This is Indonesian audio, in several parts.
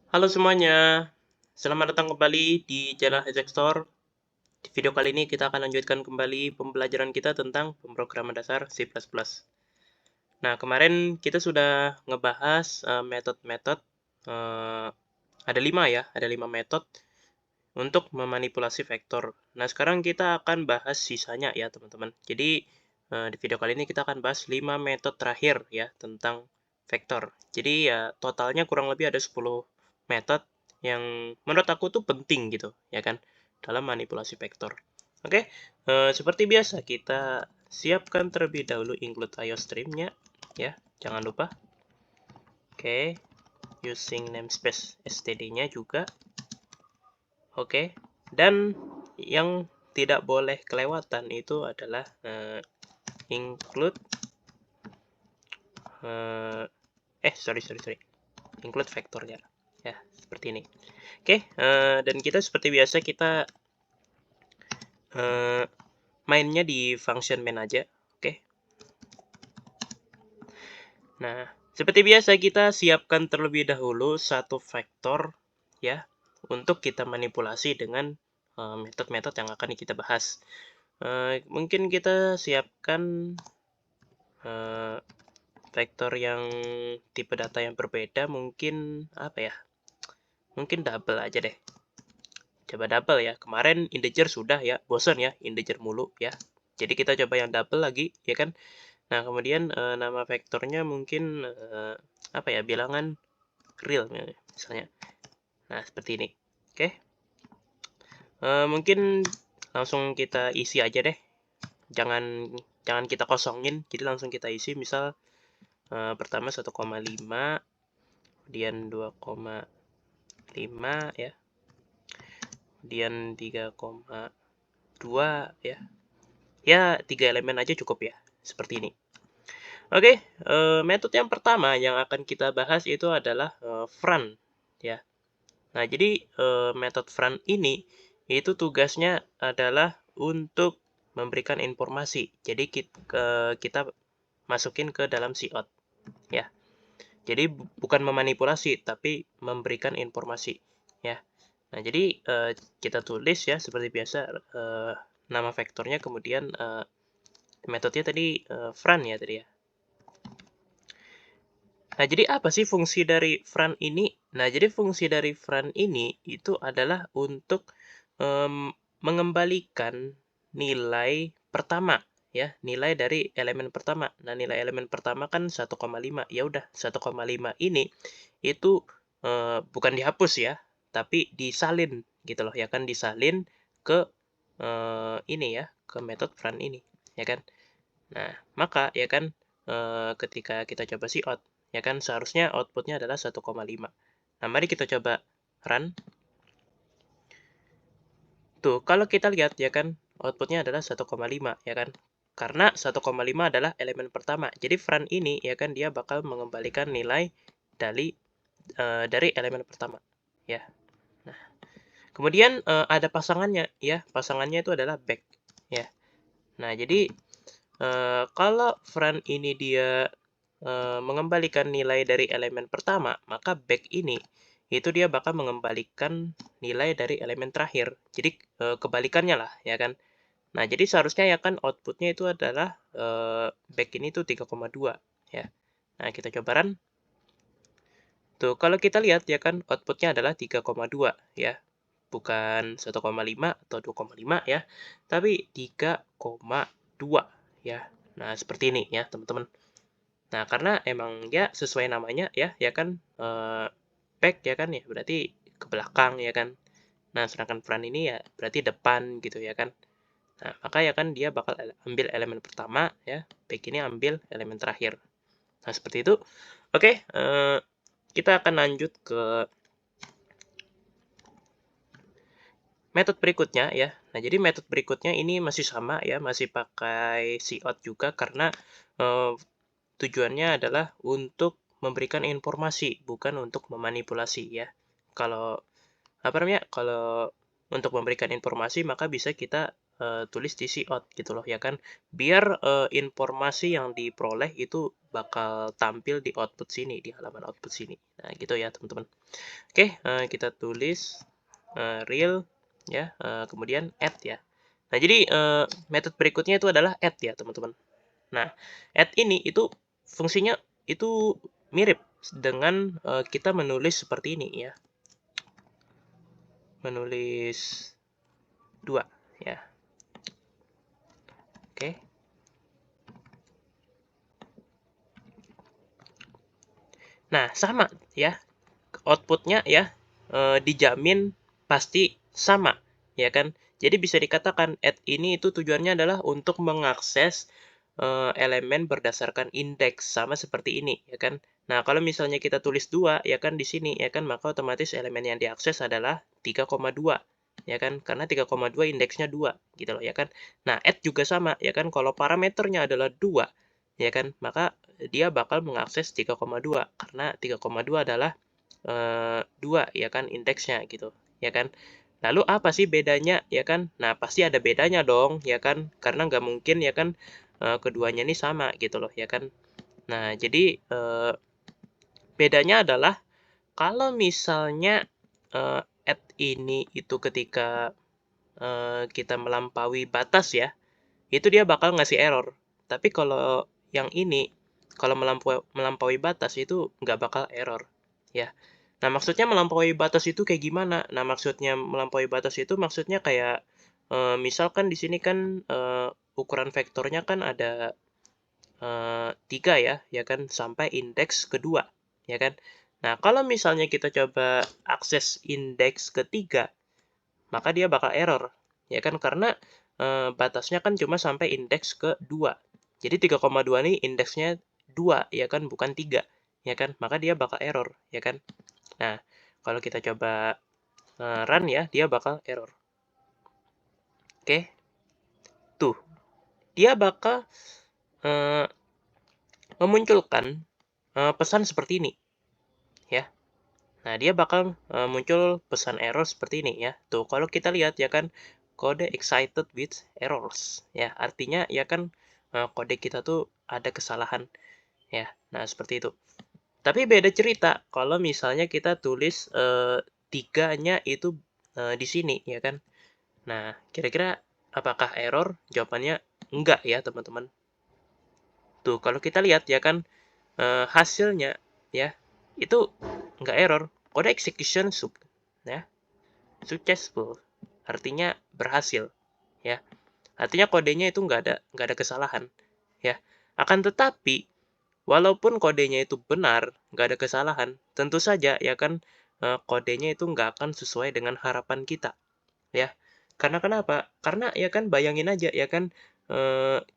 Halo semuanya, selamat datang kembali di Jalan Hijack Store. Di video kali ini kita akan lanjutkan kembali pembelajaran kita tentang pemrograman dasar C++. Nah, kemarin kita sudah ngebahas metode-metode, ada 5 ya, ada 5 metode untuk memanipulasi vektor. Nah, sekarang kita akan bahas sisanya ya teman-teman. Jadi, di video kali ini kita akan bahas 5 metode terakhir ya tentang vektor. Jadi ya totalnya kurang lebih ada 10 metode yang menurut aku tuh penting gitu ya kan dalam manipulasi vektor. Oke, seperti biasa kita siapkan terlebih dahulu include IOStream-nya ya, jangan lupa. Oke, using namespace std-nya juga. Oke, dan yang tidak boleh kelewatan itu adalah include sorry include vektornya ya, seperti ini. Oke, dan kita seperti biasa kita mainnya di function main aja. Oke, nah seperti biasa kita siapkan terlebih dahulu satu vektor ya untuk kita manipulasi dengan metode-metode yang akan kita bahas. Mungkin kita siapkan vektor yang tipe data yang berbeda, mungkin apa ya? Mungkin double aja deh. Coba double ya. Kemarin integer sudah ya, bosan ya integer mulu ya. Jadi kita coba yang double lagi ya kan. Nah, kemudian nama vektornya mungkin apa ya? Bilangan real misalnya. Nah, seperti ini. Oke. Mungkin langsung kita isi aja deh. Jangan kita kosongin, jadi langsung kita isi. Misal pertama 1,5, kemudian 2,5 ya, kemudian 3,2 ya. Ya, 3 elemen aja cukup ya, seperti ini. Oke, metode yang pertama yang akan kita bahas itu adalah front ya. Nah, jadi metode front ini itu tugasnya adalah untuk memberikan informasi. Jadi kita masukin ke dalam cout ya. Jadi bukan memanipulasi tapi memberikan informasi ya. Nah, jadi kita tulis ya seperti biasa nama vektornya, kemudian metodenya tadi front ya tadi ya. Nah, jadi apa sih fungsi dari front ini? Nah, jadi fungsi dari front ini itu adalah untuk mengembalikan nilai pertama ya, nilai dari elemen pertama. Nah, nilai elemen pertama kan 1,5. Ya udah, 1,5 ini itu bukan dihapus ya, tapi disalin gitu loh ya kan, disalin ke ini ya, ke metode front ini ya kan. Nah, maka ya kan ketika kita coba cout ya kan seharusnya outputnya adalah 1,5. Nah, mari kita coba run. Tuh, kalau kita lihat ya kan outputnya adalah 1,5 ya kan. Karena 1,5 adalah elemen pertama. Jadi front ini ya kan dia bakal mengembalikan nilai dari elemen pertama ya. Nah, kemudian ada pasangannya ya. Pasangannya itu adalah back ya. Nah, jadi kalau front ini dia mengembalikan nilai dari elemen pertama, maka back ini itu dia bakal mengembalikan nilai dari elemen terakhir. Jadi kebalikannya lah ya kan. Nah, jadi seharusnya ya kan outputnya itu adalah back ini tuh 3,2 ya. Nah, kita coba run. Tuh, kalau kita lihat ya kan outputnya adalah 3,2 ya. Bukan 1,5 atau 2,5 ya, tapi 3,2 ya. Nah, seperti ini ya, teman-teman. Nah, karena emang ya sesuai namanya ya kan back ya kan ya, berarti ke belakang ya kan. Nah, sedangkan front ini ya berarti depan gitu ya kan. Nah, maka ya kan dia bakal ambil elemen pertama ya, back ini ambil elemen terakhir. Nah, seperti itu. Oke, kita akan lanjut ke metode berikutnya ya. Nah, jadi metode berikutnya ini masih sama ya, masih pakai cout juga karena tujuannya adalah untuk memberikan informasi, bukan untuk memanipulasi ya. Kalau apa namanya? Kalau untuk memberikan informasi maka bisa kita tulis di cout gitu loh ya kan. Biar informasi yang diperoleh itu bakal tampil di output sini, di halaman output sini. Nah, gitu ya teman-teman. Oke, kita tulis real ya, kemudian add ya. Nah, jadi metode berikutnya itu adalah add ya, teman-teman. Nah, add ini itu fungsinya itu mirip dengan kita menulis seperti ini ya. Menulis 2 ya. Oke. Nah, sama ya. Outputnya ya dijamin pasti sama, ya kan? Jadi bisa dikatakan add ini itu tujuannya adalah untuk mengakses elemen berdasarkan indeks sama seperti ini, ya kan? Nah, kalau misalnya kita tulis 2 ya kan di sini ya kan, maka otomatis elemen yang diakses adalah 3,2 ya kan? Karena 3,2 indeksnya 2 gitu loh ya kan. Nah, add juga sama ya kan, kalau parameternya adalah 2 ya kan, maka dia bakal mengakses 3,2 karena 3,2 adalah 2 ya kan indeksnya gitu, ya kan. Lalu apa sih bedanya ya kan? Nah, pasti ada bedanya dong ya kan, karena nggak mungkin ya kan keduanya ini sama gitu loh ya kan. Nah, jadi bedanya adalah kalau misalnya add ini itu ketika kita melampaui batas ya, itu dia bakal ngasih error. Tapi kalau yang ini, kalau melampaui batas itu nggak bakal error ya. Nah, maksudnya melampaui batas itu kayak gimana? Nah, maksudnya melampaui batas itu maksudnya kayak misalkan di sini kan ukuran vektornya kan ada 3 ya kan, sampai indeks kedua, ya kan. Nah, kalau misalnya kita coba akses indeks ketiga, maka dia bakal error, ya kan, karena batasnya kan cuma sampai indeks ke-2. Jadi 3,2 ini indeksnya 2, ya kan, bukan 3, ya kan, maka dia bakal error, ya kan. Nah, kalau kita coba run ya, dia bakal error. Oke, tuh, dia bakal memunculkan pesan seperti ini, ya. Nah, dia bakal muncul pesan error seperti ini ya. Tuh, kalau kita lihat ya kan, kode excited with errors ya. Artinya ya kan kode kita tuh ada kesalahan ya. Nah, seperti itu. Tapi beda cerita kalau misalnya kita tulis tiganya itu di sini ya kan. Nah, kira-kira apakah error? Jawabannya enggak ya, teman-teman. Tuh, kalau kita lihat ya kan hasilnya ya itu enggak error. Kode execution ya successful, artinya berhasil ya. Artinya kodenya itu nggak ada kesalahan ya. Akan tetapi walaupun kodenya itu benar, nggak ada kesalahan, tentu saja ya kan kodenya itu nggak akan sesuai dengan harapan kita ya. Karena kenapa? Karena ya kan bayangin aja ya kan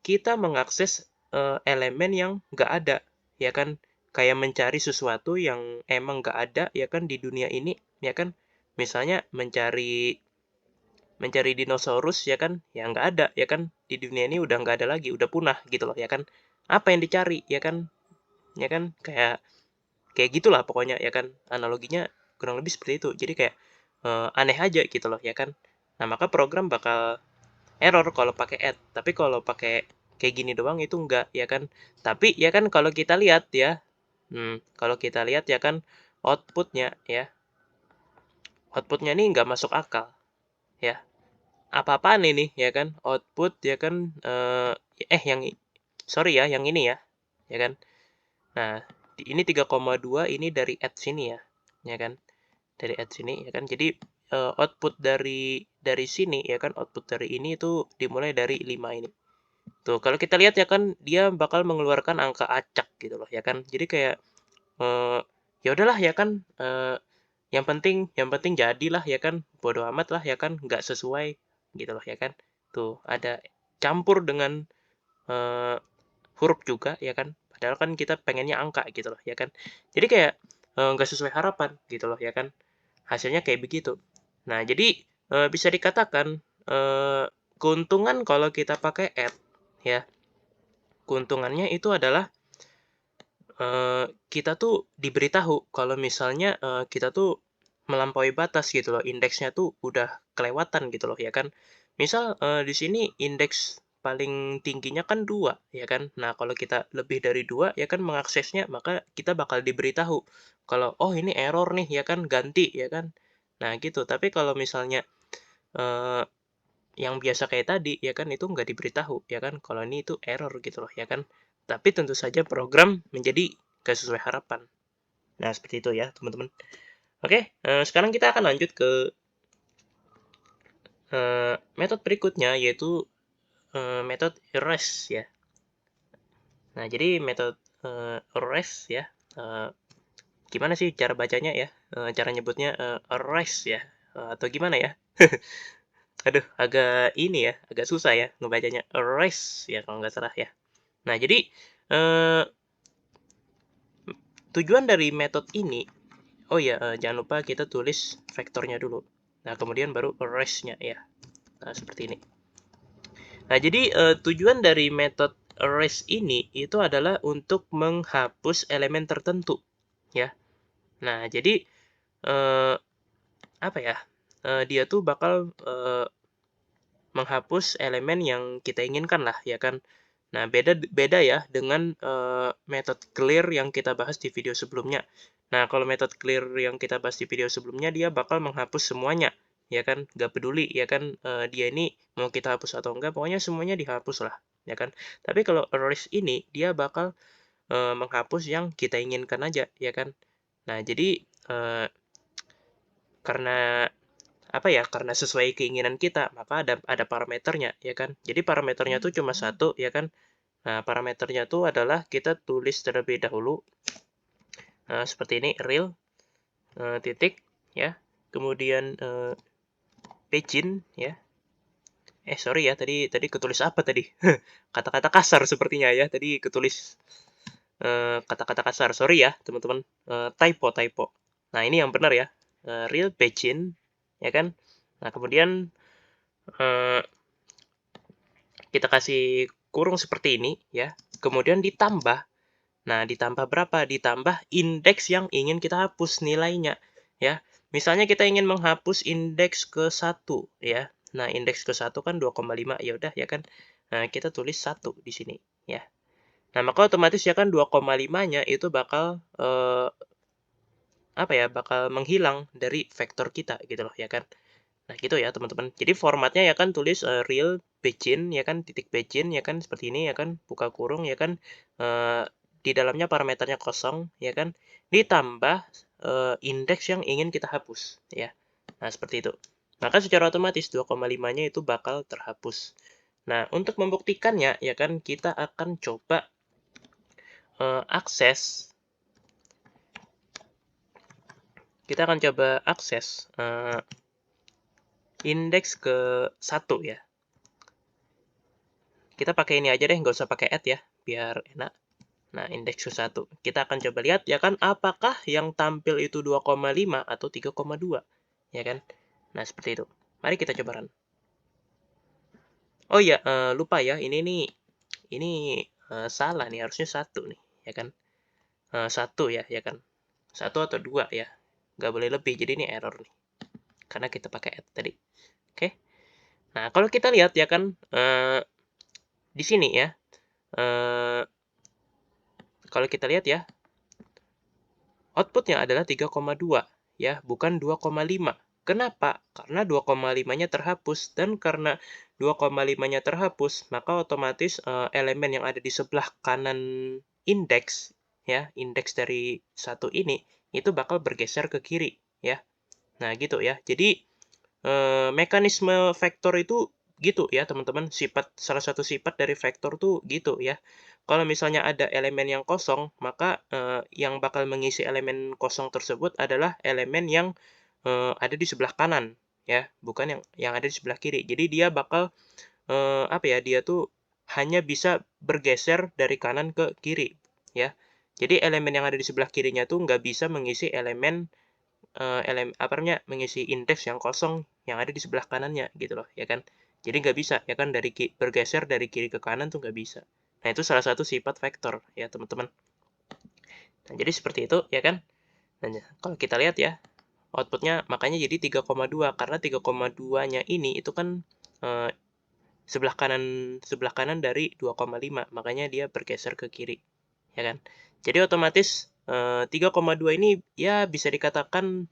kita mengakses elemen yang nggak ada ya kan, kayak mencari sesuatu yang emang nggak ada ya kan di dunia ini ya kan. Misalnya mencari dinosaurus ya kan, ya nggak ada ya kan, di dunia ini udah nggak ada lagi, udah punah gitu loh ya kan. Apa yang dicari ya kan, kayak kayak gitulah pokoknya ya kan, analoginya kurang lebih seperti itu. Jadi kayak aneh aja gitu loh ya kan. Nah, maka program bakal error kalau pakai add, tapi kalau pakai kayak gini doang itu enggak ya kan. Tapi ya kan kalau kita lihat ya, kalau kita lihat ya kan outputnya ya, outputnya ini nggak masuk akal ya. Apa-apaan ini ya kan, output ya kan yang sorry ya, yang ini ya kan. Nah, ini 3,2 ini dari add sini ya kan. Dari add sini ya kan. Jadi output dari sini ya kan, output dari ini itu dimulai dari 5 ini. Tuh, kalau kita lihat ya kan, dia bakal mengeluarkan angka acak gitu loh ya kan. Jadi kayak ya udahlah ya kan, yang penting jadilah ya kan, bodo amat lah ya kan, nggak sesuai gitu loh ya kan. Tuh, ada campur dengan huruf juga ya kan, padahal kan kita pengennya angka gitu loh ya kan. Jadi kayak nggak sesuai harapan gitu loh ya kan, hasilnya kayak begitu. Nah, jadi bisa dikatakan keuntungan kalau kita pakai add ya, keuntungannya itu adalah kita tuh diberitahu kalau misalnya kita tuh melampaui batas gitu loh, indeksnya tuh udah kelewatan gitu loh ya kan. Misal di sini indeks paling tingginya kan 2, ya kan. Nah, kalau kita lebih dari 2 ya kan mengaksesnya, maka kita bakal diberitahu kalau, "Oh, ini error nih," ya kan, "ganti," ya kan. Nah, gitu. Tapi kalau misalnya eee, yang biasa kayak tadi, ya kan, itu nggak diberitahu, ya kan, kalau ini itu error gitu loh, ya kan. Tapi tentu saja program menjadi nggak sesuai harapan. Nah, seperti itu ya, teman-teman. Oke, sekarang kita akan lanjut ke metode berikutnya, yaitu metode erase ya. Nah, jadi metode erase ya, gimana sih cara bacanya ya? Cara nyebutnya erase ya, atau gimana ya? Aduh, agak ini ya, agak susah ya ngebacanya. Erase ya kalau nggak salah ya. Nah, jadi eh, tujuan dari metode ini, oh ya, jangan lupa kita tulis vektornya dulu. Nah, kemudian baru erase-nya ya. Nah, seperti ini. Nah, jadi tujuan dari metode erase ini itu adalah untuk menghapus elemen tertentu, ya. Nah, jadi apa ya? Dia tuh bakal menghapus elemen yang kita inginkan lah, ya kan. Nah, beda beda ya dengan metode clear yang kita bahas di video sebelumnya. Nah, kalau metode clear yang kita bahas di video sebelumnya, dia bakal menghapus semuanya, ya kan, nggak peduli, ya kan, dia ini mau kita hapus atau enggak, pokoknya semuanya dihapus lah, ya kan. Tapi kalau erase ini, dia bakal menghapus yang kita inginkan aja, ya kan. Nah, jadi karena apa ya, karena sesuai keinginan kita, maka ada parameternya, ya kan. Jadi parameternya tuh cuma satu, ya kan. Nah, parameternya tuh adalah kita tulis terlebih dahulu seperti ini, real titik ya. Kemudian begin ya. Sorry ya, tadi ketulis apa tadi? Kata-kata kasar sepertinya ya. Tadi ketulis kata-kata kasar. Sorry ya, teman-teman. Typo. Nah, ini yang benar ya. Real begin ya kan. Nah, kemudian eh, kita kasih kurung seperti ini ya. Kemudian ditambah. Nah, ditambah berapa? Ditambah indeks yang ingin kita hapus nilainya ya. Misalnya kita ingin menghapus indeks ke 1 ya. Nah, indeks ke 1 kan 2,5 ya udah ya kan. Nah, kita tulis 1 di sini ya. Nah, maka otomatis ya kan 2,5-nya itu bakal apa ya? Bakal menghilang dari vektor kita gitu loh ya kan. Nah, gitu ya, teman-teman. Jadi formatnya ya kan tulis real begin ya kan, titik begin ya kan, seperti ini ya kan, buka kurung ya kan, di dalamnya parameternya kosong ya kan, ditambah indeks yang ingin kita hapus ya. Nah, seperti itu. Maka secara otomatis 2,5-nya itu bakal terhapus. Nah, untuk membuktikannya ya kan kita akan coba akses indeks ke 1 ya. Kita pakai ini aja deh, nggak usah pakai add ya, biar enak. Nah, indeks ke 1. Kita akan coba lihat ya kan, apakah yang tampil itu 2,5 atau 3,2. Ya kan? Nah, seperti itu. Mari kita coba run. Oh iya, lupa ya, ini salah nih, harusnya 1 nih, ya kan? 1 ya kan? 1 atau 2 ya. Nggak boleh lebih, jadi ini error nih. Karena kita pakai add tadi. Oke? Nah, kalau kita lihat ya kan, di sini ya, kalau kita lihat ya, outputnya adalah 3,2 ya, bukan 2,5. Kenapa? Karena 2,5-nya terhapus, dan karena 2,5-nya terhapus, maka otomatis elemen yang ada di sebelah kanan indeks ya, indeks dari satu ini itu bakal bergeser ke kiri ya. Nah, gitu ya. Jadi mekanisme vektor itu gitu ya, teman-teman. Salah satu sifat dari vektor tuh gitu ya. Kalau misalnya ada elemen yang kosong, maka yang bakal mengisi elemen kosong tersebut adalah elemen yang ada di sebelah kanan ya, bukan yang ada di sebelah kiri. Jadi dia bakal apa ya? Dia tuh hanya bisa bergeser dari kanan ke kiri ya. Jadi elemen yang ada di sebelah kirinya tuh nggak bisa mengisi mengisi indeks yang kosong yang ada di sebelah kanannya gitu loh ya kan. Jadi nggak bisa ya kan, bergeser dari kiri ke kanan tuh nggak bisa. Nah, itu salah satu sifat vektor ya, teman-teman. Nah, jadi seperti itu ya kan. Nah, kalau kita lihat ya outputnya, makanya jadi 3,2 karena 3,2-nya ini itu kan sebelah kanan dari 2,5, makanya dia bergeser ke kiri, ya kan. Jadi otomatis 3,2 ini ya bisa dikatakan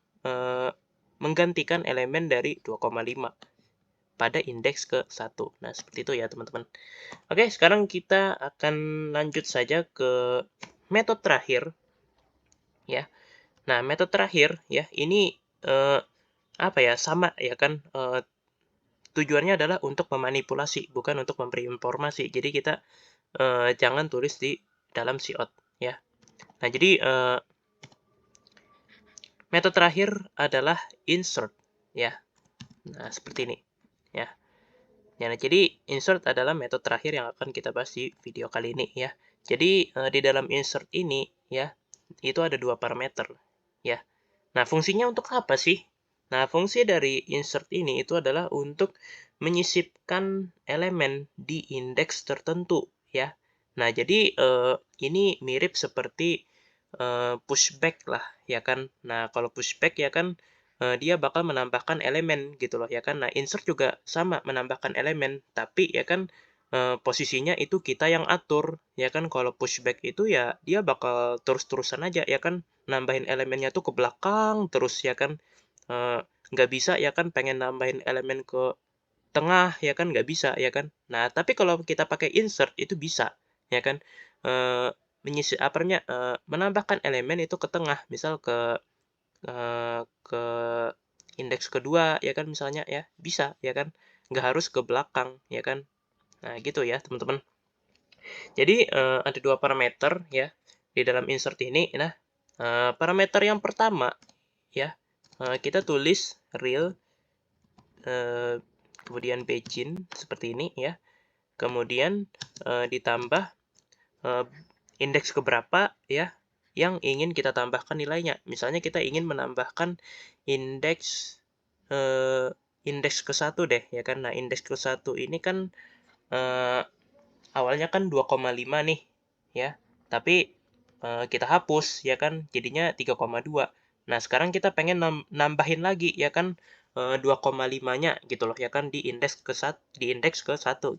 menggantikan elemen dari 2,5 pada indeks ke 1. Nah, seperti itu ya teman-teman. Oke, sekarang kita akan lanjut saja ke metode terakhir, ya. Nah, metode terakhir ya, ini apa ya, sama ya kan, tujuannya adalah untuk memanipulasi, bukan untuk memberi informasi. Jadi kita jangan tulis di dalam siot ya. Nah, jadi metode terakhir adalah insert ya. Nah, seperti ini ya. Nah, jadi insert adalah metode terakhir yang akan kita bahas di video kali ini ya. Jadi di dalam insert ini ya, itu ada 2 parameter ya. Nah, fungsinya untuk apa sih? Nah, fungsi dari insert ini itu adalah untuk menyisipkan elemen di indeks tertentu ya. Nah, jadi ini mirip seperti pushback lah ya kan. Nah, kalau pushback ya kan dia bakal menambahkan elemen gitu loh ya kan. Nah, insert juga sama menambahkan elemen, tapi ya kan posisinya itu kita yang atur ya kan. Kalau pushback itu ya dia bakal terus-terusan aja ya kan, nambahin elemennya tuh ke belakang terus ya kan. Nggak bisa ya kan pengen nambahin elemen ke tengah ya kan, nggak bisa ya kan. Nah, tapi kalau kita pakai insert itu bisa ya kan. Menambahkan elemen itu ke tengah, misal ke indeks kedua ya kan misalnya ya, bisa ya kan, nggak harus ke belakang ya kan. Nah, gitu ya teman-teman. Jadi ada 2 parameter ya di dalam insert ini. Nah, parameter yang pertama ya, kita tulis real kemudian begin seperti ini ya. Kemudian ditambah indeks keberapa ya yang ingin kita tambahkan nilainya. Misalnya kita ingin menambahkan indeks indeks ke-1 deh ya kan. Nah, indeks ke-1 ini kan awalnya kan 2,5 nih ya. Tapi kita hapus ya kan, jadinya 3,2. Nah, sekarang kita pengen nambahin lagi ya kan 2,5-nya gitu loh ya kan di indeks ke-1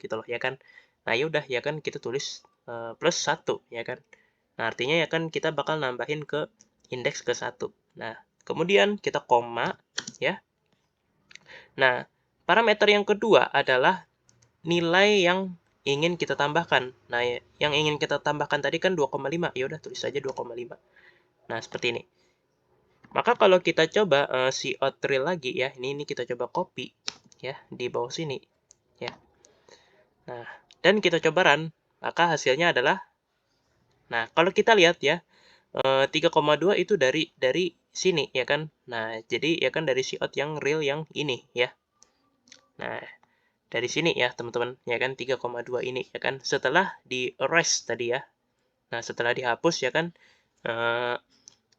gitu loh ya kan. Nah, ya udah ya kan kita tulis plus 1 ya kan. Nah, artinya ya kan kita bakal nambahin ke indeks ke-1. Nah, kemudian kita koma ya. Nah, parameter yang kedua adalah nilai yang ingin kita tambahkan. Nah, yang ingin kita tambahkan tadi kan 2,5. Ya udah tulis saja 2,5. Nah, seperti ini. Maka kalau kita coba cout real lagi ya, ini kita coba copy ya di bawah sini ya. Nah, dan kita coba run, maka hasilnya adalah, nah kalau kita lihat ya 3,2 itu dari sini ya kan. Nah, jadi ya kan dari cout yang real yang ini ya. Nah, dari sini ya teman-teman ya kan 3,2 ini ya kan setelah di erase tadi ya. Nah, setelah dihapus ya kan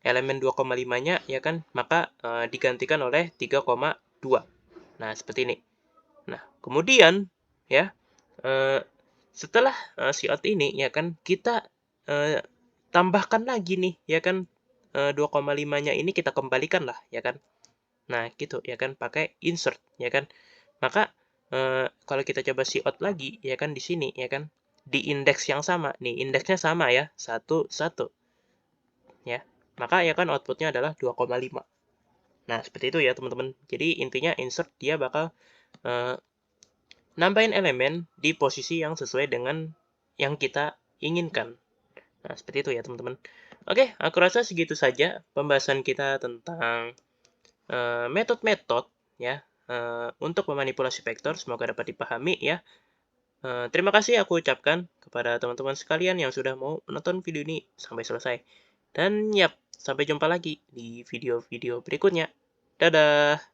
elemen 2,5-nya ya kan, maka digantikan oleh 3,2. Nah, seperti ini. Nah, kemudian ya setelah cout ini ya kan kita tambahkan lagi nih ya kan 2,5-nya ini kita kembalikan lah ya kan. Nah, gitu ya kan pakai insert ya kan. Maka kalau kita coba cout lagi ya kan di sini ya kan di indeks yang sama nih, indeksnya sama ya 1 1 ya. Maka ya kan outputnya adalah 2,5. Nah, seperti itu ya teman-teman. Jadi intinya insert dia bakal nambahin elemen di posisi yang sesuai dengan yang kita inginkan. Nah, seperti itu ya teman-teman. Oke, aku rasa segitu saja pembahasan kita tentang metode-metode ya untuk memanipulasi vektor. Semoga dapat dipahami ya. Terima kasih aku ucapkan kepada teman-teman sekalian yang sudah mau menonton video ini sampai selesai. Dan yap, sampai jumpa lagi di video-video berikutnya. Dadah!